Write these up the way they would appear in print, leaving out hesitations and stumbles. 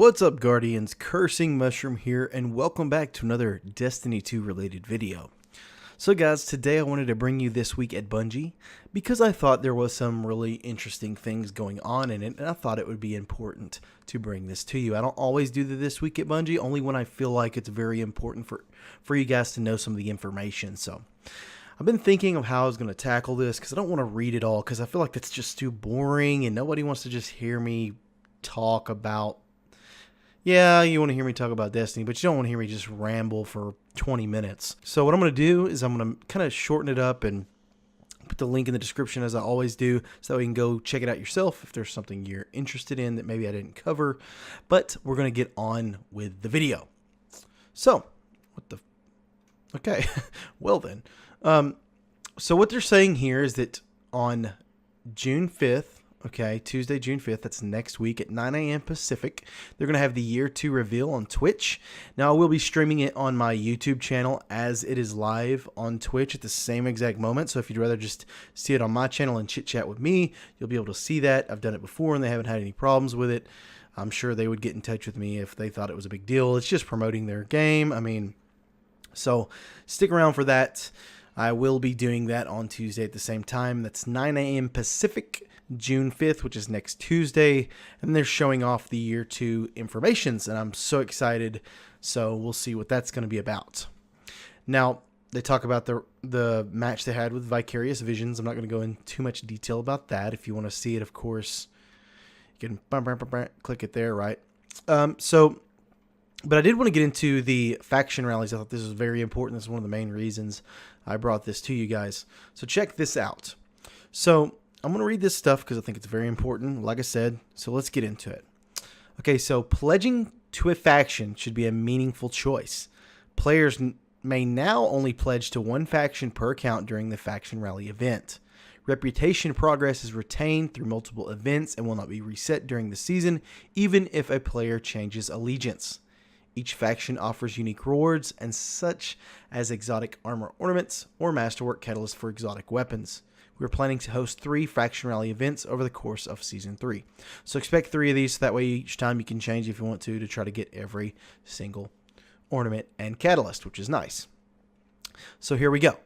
What's up, Guardians? Cursing Mushroom here, and welcome back to another Destiny 2 related video. So guys, today I wanted to bring you This Week at Bungie because I thought there was some really interesting things going on in it, and I thought it would be important to bring this to you. I don't always do the This Week at Bungie, only when I feel like it's very important for you guys to know some of the information. So I've been thinking of how I was going to tackle this because I don't want to read it all because I feel like that's just too boring and nobody wants to just hear me talk about. Yeah, you want to hear me talk about Destiny, but you don't want to hear me just ramble for 20 minutes. So what I'm going to do is I'm going to kind of shorten it up and put the link in the description as I always do, so that you can go check it out yourself if there's something you're interested in that maybe I didn't cover. But we're going to get on with the video. So, okay, well then. So what they're saying here is that on June 5th, okay, Tuesday, June 5th, that's next week at 9 a.m. Pacific, they're going to have the Year 2 reveal on Twitch. Now, I will be streaming it on my YouTube channel as it is live on Twitch at the same exact moment. So if you'd rather just see it on my channel and chit-chat with me, you'll be able to see that. I've done it before and they haven't had any problems with it. I'm sure they would get in touch with me if they thought it was a big deal. It's just promoting their game. So stick around for that. I will be doing that on Tuesday at the same time. That's 9 a.m. Pacific, June 5th, which is next Tuesday, and they're showing off the Year 2 informations, and I'm so excited. So we'll see what that's going to be about. Now, they talk about the match they had with Vicarious Visions. I'm not going to go in too much detail about that. If you want to see it, of course, you can click it there, right? But I did want to get into the faction rallies. I thought this was very important. This is one of the main reasons I brought this to you guys. So check this out. So I'm going to read this stuff because I think it's very important, like I said. So let's get into it. Okay, so pledging to a faction should be a meaningful choice. Players may now only pledge to one faction per account during the faction rally event. Reputation progress is retained through multiple events and will not be reset during the season, even if a player changes allegiance. Each faction offers unique rewards, and such as exotic armor ornaments or masterwork catalysts for exotic weapons. We're planning to host 3 faction rally events over the course of Season 3. So expect 3 of these, so that way each time you can change if you want to try to get every single ornament and catalyst, which is nice. So here we go.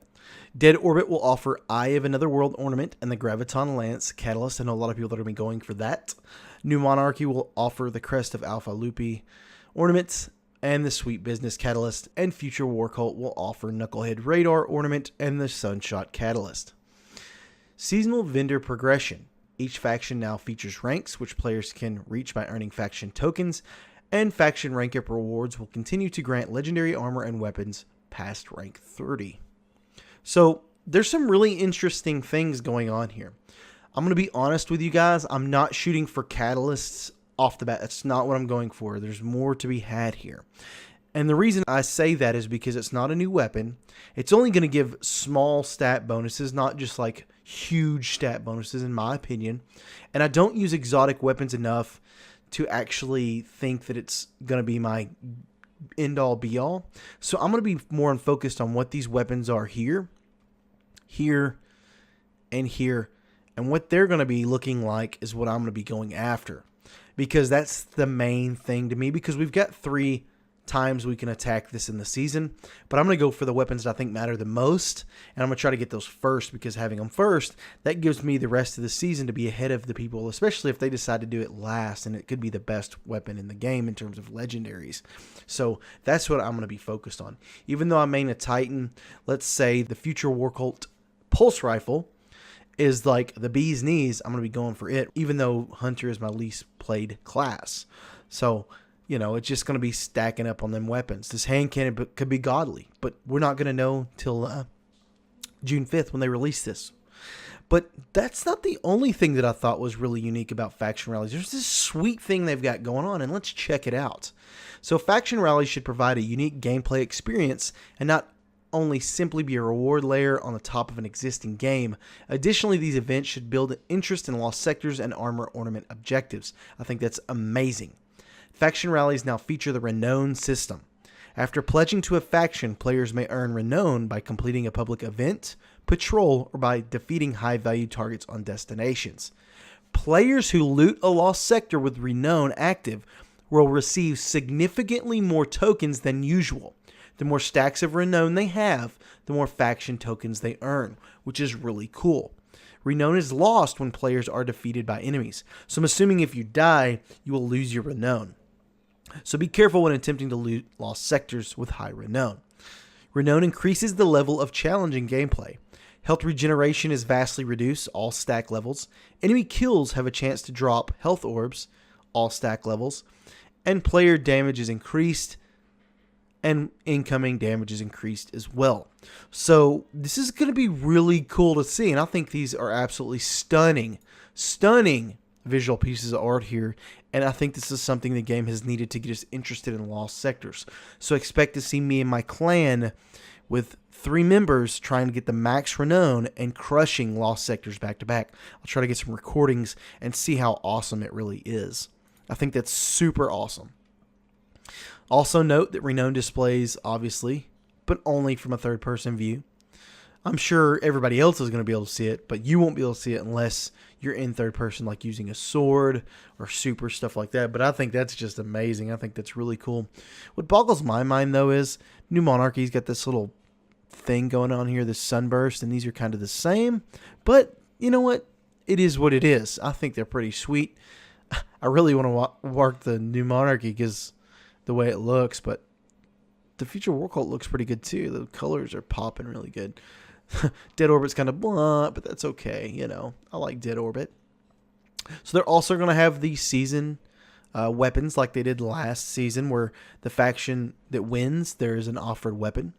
Dead Orbit will offer Eye of Another World ornament and the Graviton Lance catalyst. I know a lot of people that are going to be going for that. New Monarchy will offer the Crest of Alpha Lupi ornaments and the Sweet Business catalyst, and Future War Cult will offer Knucklehead Radar ornament and the Sunshot catalyst. Seasonal vendor progression. Each faction now features ranks, which players can reach by earning faction tokens, and faction rank up rewards will continue to grant legendary armor and weapons past rank 30. So there's some really interesting things going on here. I'm going to be honest with you guys. I'm not shooting for catalysts off the bat. That's not what I'm going for. There's more to be had here. And the reason I say that is because it's not a new weapon. It's only going to give small stat bonuses, not just like huge stat bonuses, in my opinion. And I don't use exotic weapons enough to actually think that it's going to be my end-all be-all. So I'm going to be more focused on what these weapons are here, and here. And what they're going to be looking like is what I'm going to be going after. Because that's the main thing to me, because we've got 3 times we can attack this in the season, but I'm going to go for the weapons that I think matter the most, and I'm going to try to get those first, because having them first, that gives me the rest of the season to be ahead of the people, especially if they decide to do it last, and it could be the best weapon in the game in terms of legendaries. So that's what I'm going to be focused on. Even though I main a Titan, let's say the Future War Cult Pulse Rifle is like the bee's knees, I'm going to be going for it, even though Hunter is my least played class. So, you know, it's just going to be stacking up on them weapons. This hand cannon could be godly, but we're not going to know till June 5th when they release this. But that's not the only thing that I thought was really unique about faction rallies. There's this sweet thing they've got going on, and let's check it out. So faction rallies should provide a unique gameplay experience and not only simply be a reward layer on the top of an existing game. Additionally, these events should build interest in lost sectors and armor ornament objectives. I think that's amazing. Faction rallies now feature the Renown system. After pledging to a faction, players may earn Renown by completing a public event, patrol, or by defeating high-value targets on destinations. Players who loot a lost sector with Renown active will receive significantly more tokens than usual. The more stacks of renown they have, the more faction tokens they earn, which is really cool. Renown is lost when players are defeated by enemies. So I'm assuming if you die, you will lose your renown. So be careful when attempting to loot lost sectors with high renown. Renown increases the level of challenging gameplay. Health regeneration is vastly reduced, all stack levels. Enemy kills have a chance to drop health orbs, all stack levels. And player damage is increased, and incoming damage is increased as well. So this is going to be really cool to see, and I think these are absolutely stunning visual pieces of art here, and I think this is something the game has needed to get us interested in lost sectors. So expect to see me and my clan with 3 members trying to get the max renown and crushing lost sectors back to back. I'll try to get some recordings and see how awesome it really is. I think that's super awesome. Also note that renown displays, obviously, but only from a third-person view. I'm sure everybody else is going to be able to see it, but you won't be able to see it unless you're in third person, like using a sword or super stuff like that. But I think that's just amazing. I think that's really cool. What boggles my mind, though, is New Monarchy's got this little thing going on here, this sunburst, and these are kind of the same. But you know what? It is what it is. I think they're pretty sweet. I really want to work the New Monarchy because the way it looks, but the Future War Cult looks pretty good too. The colors are popping really good. Dead Orbit's kind of blunt, but that's okay. You know, I like Dead Orbit. So they're also going to have the season weapons like they did last season, where the faction that wins, there is an offered weapon.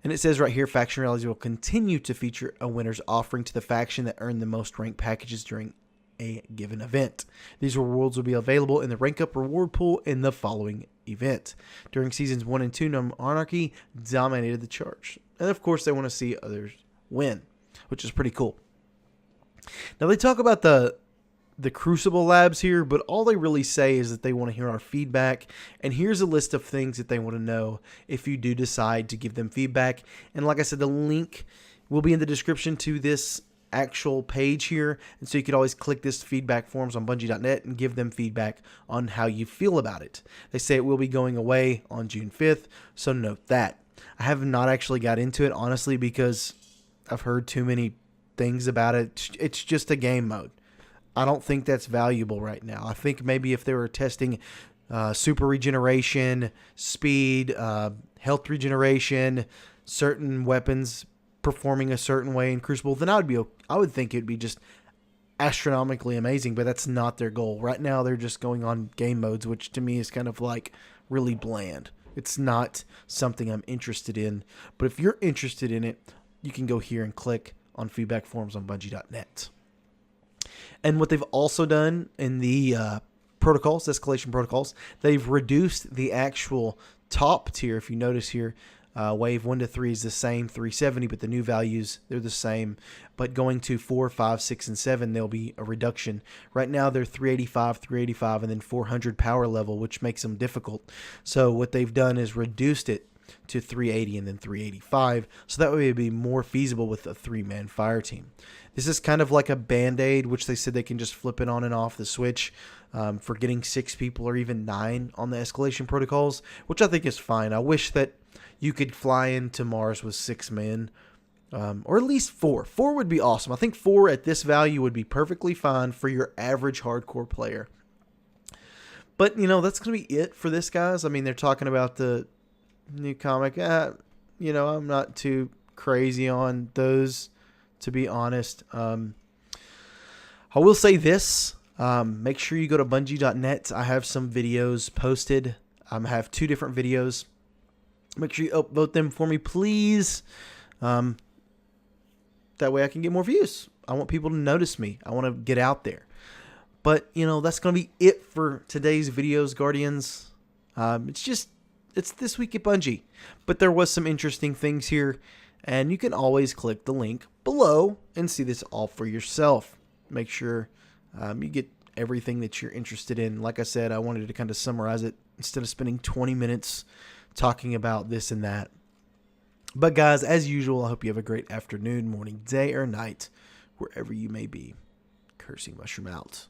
And it says right here, faction rallies will continue to feature a winner's offering to the faction that earned the most rank packages during a given event. These rewards will be available in the rank up reward pool in the following event. During seasons 1 and 2, Monarchy dominated the charts. And of course, they want to see others win, which is pretty cool. Now they talk about the Crucible labs here, but all they really say is that they want to hear our feedback. And here's a list of things that they want to know if you do decide to give them feedback. And like I said, the link will be in the description to this actual page here, and so you could always click this feedback forms on Bungie.net and give them feedback on how you feel about it. They say it will be going away on June 5th, so note that. I have not actually got into it, honestly, because I've heard too many things about it. It's just a game mode. I don't think that's valuable right now. I think maybe if they were testing super regeneration, speed, health regeneration, certain weapons performing a certain way in Crucible, then I would think it'd be just astronomically amazing, but that's not their goal. Right now they're just going on game modes, which to me is kind of like really bland. It's not something I'm interested in, but if you're interested in it, you can go here and click on feedback forms on Bungie.net. And what they've also done in the protocols, escalation protocols, they've reduced the actual top tier. If you notice here, wave 1 to 3 is the same, 370, but the new values, they're the same. But going to 4, 5, 6, and 7, there'll be a reduction. Right now, they're 385, and then 400 power level, which makes them difficult. So what they've done is reduced it to 380 and then 385, so that way it'd be more feasible with a 3-man fire team. This is kind of like a band-aid, which they said they can just flip it on and off the switch for getting 6 people or even 9 on the escalation protocols, which I think is fine. I wish that you could fly into Mars with 6 men, or at least 4. 4 would be awesome. I think 4 at this value would be perfectly fine for your average hardcore player. But, you know, that's going to be it for this, guys. I mean, they're talking about the new comic. You know, I'm not too crazy on those, to be honest. I will say this. Make sure you go to Bungie.net. I have some videos posted. I have 2 different videos. Make sure you upvote them for me, please. That way I can get more views. I want people to notice me. I want to get out there. But, you know, that's going to be it for today's videos, Guardians. It's This Week at Bungie. But there was some interesting things here. And you can always click the link below and see this all for yourself. Make sure you get everything that you're interested in. Like I said, I wanted to kind of summarize it instead of spending 20 minutes talking about this and that. But guys, as usual, I hope you have a great afternoon, morning, day, or night, wherever you may be. Cursing Mushroom out.